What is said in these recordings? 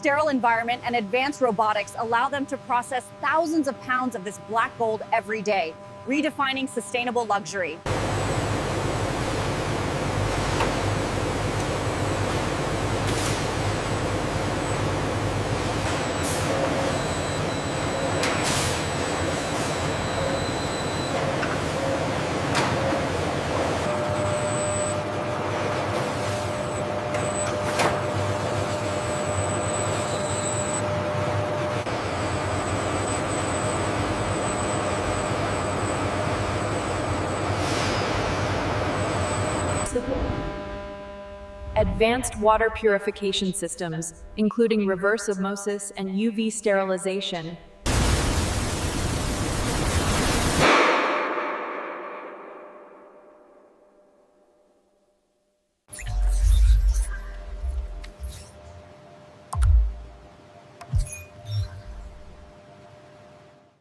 sterile environment and advanced robotics allow them to process thousands of pounds of this black gold every day, redefining sustainable luxury. Advanced water purification systems, including reverse osmosis and UV sterilization.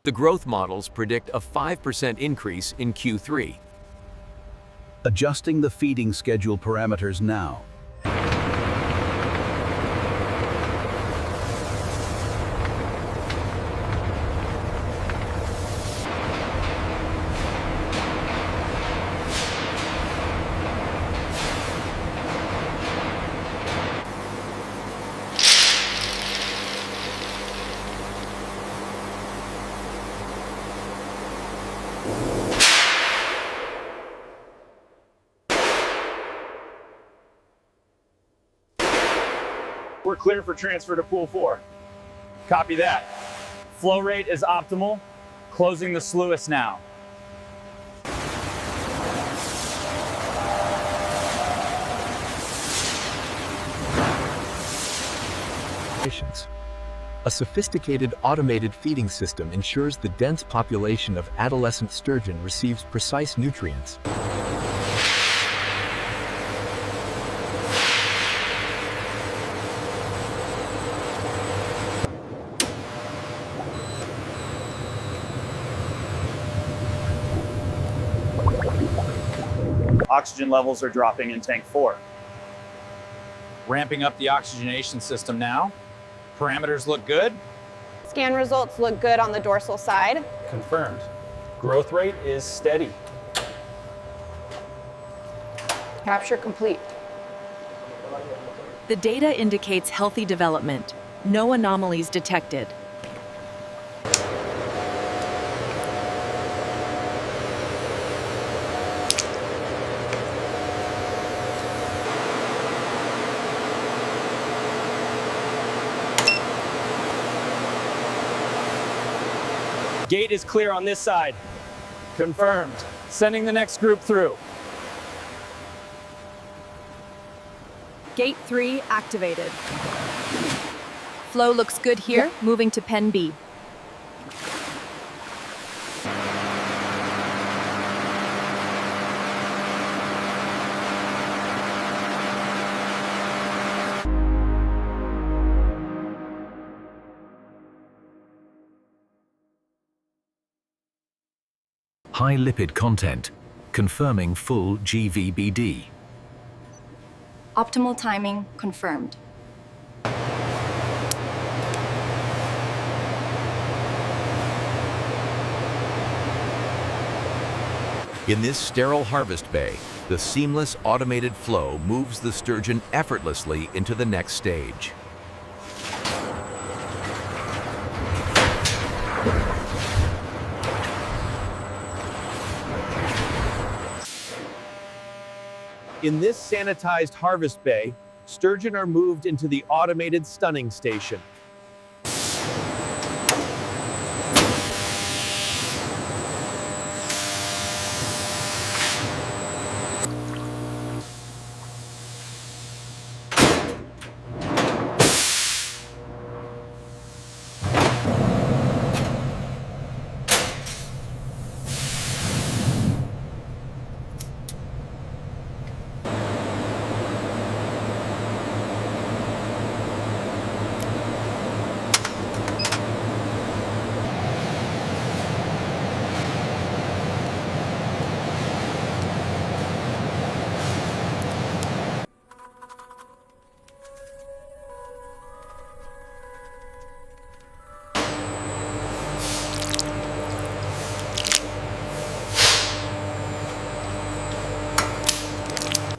The growth models predict a 5% increase in Q3. Adjusting the feeding schedule parameters now. We're clear for transfer to pool 4. Copy that. Flow rate is optimal. Closing the sluice now. A sophisticated automated feeding system ensures the dense population of adolescent sturgeon receives precise nutrients. Oxygen levels are dropping in tank 4. Ramping up the oxygenation system now. Parameters look good. Scan results look good on the dorsal side. Confirmed. Growth rate is steady. Capture complete. The data indicates healthy development. No anomalies detected. Gate is clear on this side. Confirmed. Sending the next group through. Gate 3 activated. Flow looks good here, moving to Pen B. High lipid content, confirming full GVBD. Optimal timing confirmed. In this sterile harvest bay, the seamless automated flow moves the sturgeon effortlessly into the next stage. In this sanitized harvest bay, sturgeon are moved into the automated stunning station.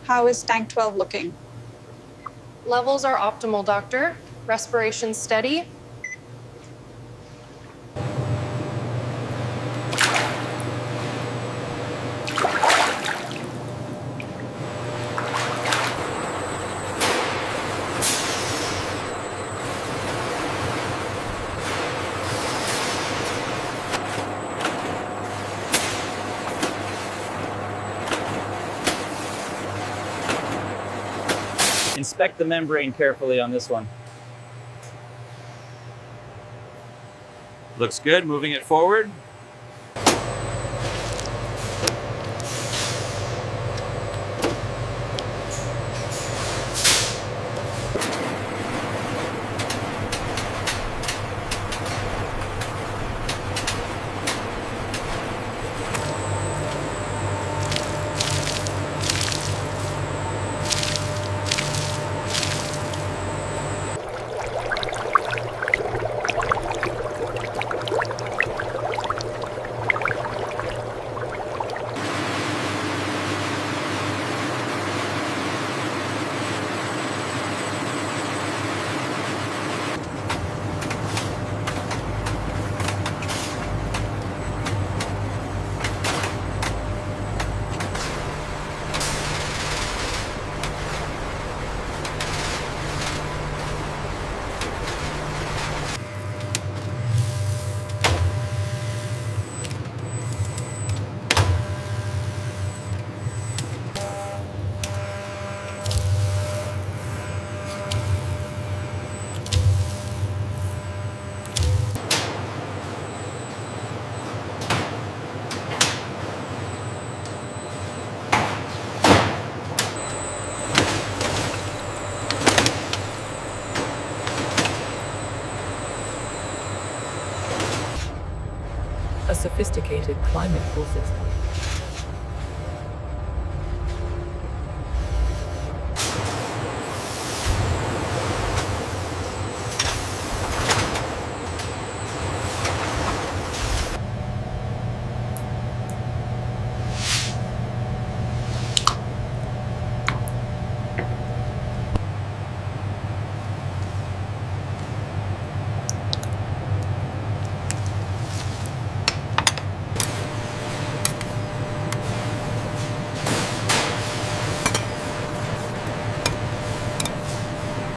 How is tank 12 looking? Levels are optimal, doctor. Respiration steady. Inspect the membrane carefully on this one. Looks good, moving it forward. A sophisticated climate cool system.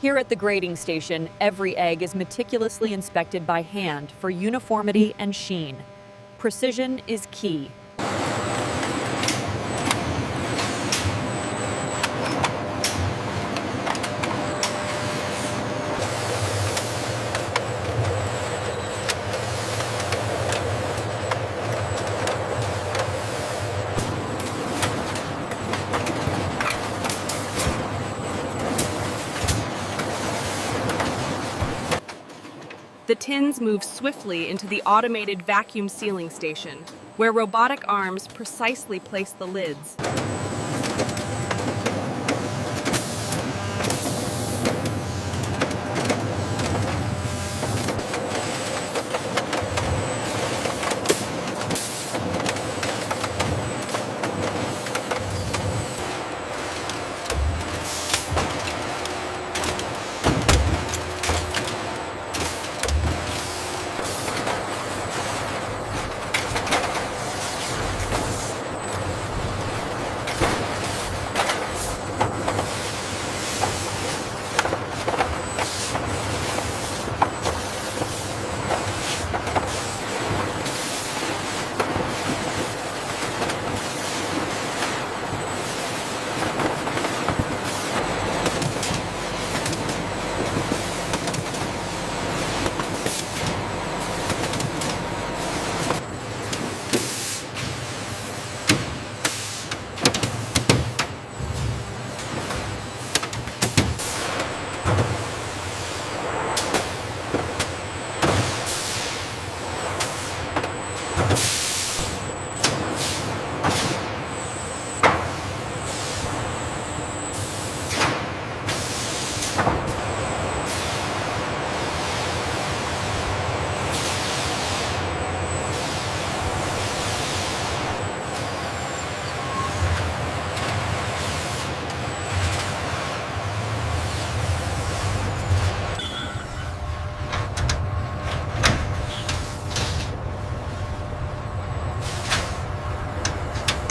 Here at the grading station, every egg is meticulously inspected by hand for uniformity and sheen. Precision is key. The tins move swiftly into the automated vacuum sealing station, where robotic arms precisely place the lids.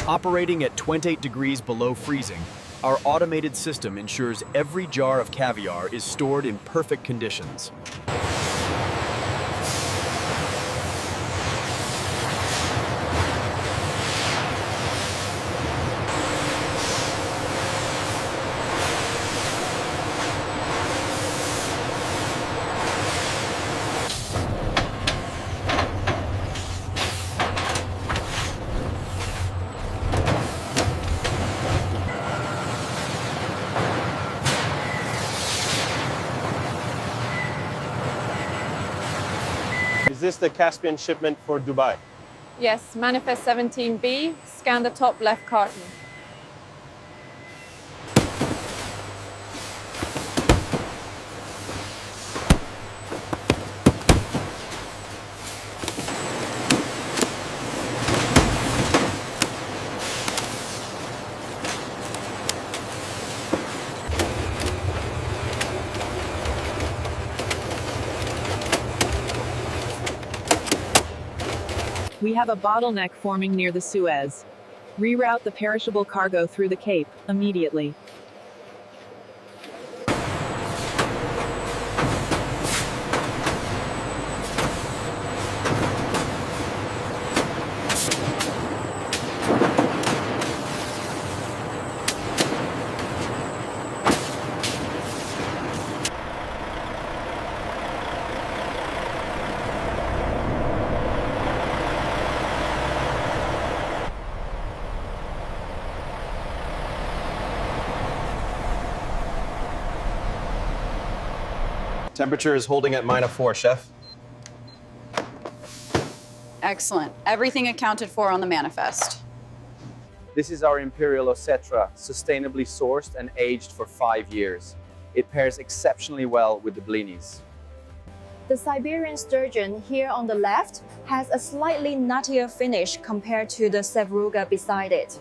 Operating at 28 degrees below freezing, our automated system ensures every jar of caviar is stored in perfect conditions. Is this the Caspian shipment for Dubai? Yes, manifest 17B, scan the top left carton. We have a bottleneck forming near the Suez. Reroute the perishable cargo through the Cape immediately. Temperature is holding at -4, chef. Excellent. Everything accounted for on the manifest. This is our Imperial Osetra, sustainably sourced and aged for 5 years. It pairs exceptionally well with the blinis. The Siberian sturgeon here on the left has a slightly nuttier finish compared to the Sevruga beside it.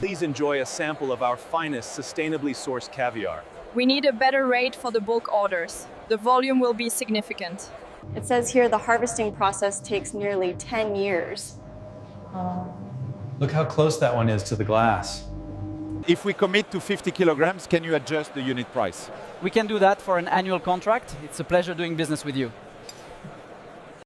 Please enjoy a sample of our finest sustainably sourced caviar. We need a better rate for the bulk orders. The volume will be significant. It says here the harvesting process takes nearly 10 years. Look how close that one is to the glass. If we commit to 50 kilograms, can you adjust the unit price? We can do that for an annual contract. It's a pleasure doing business with you.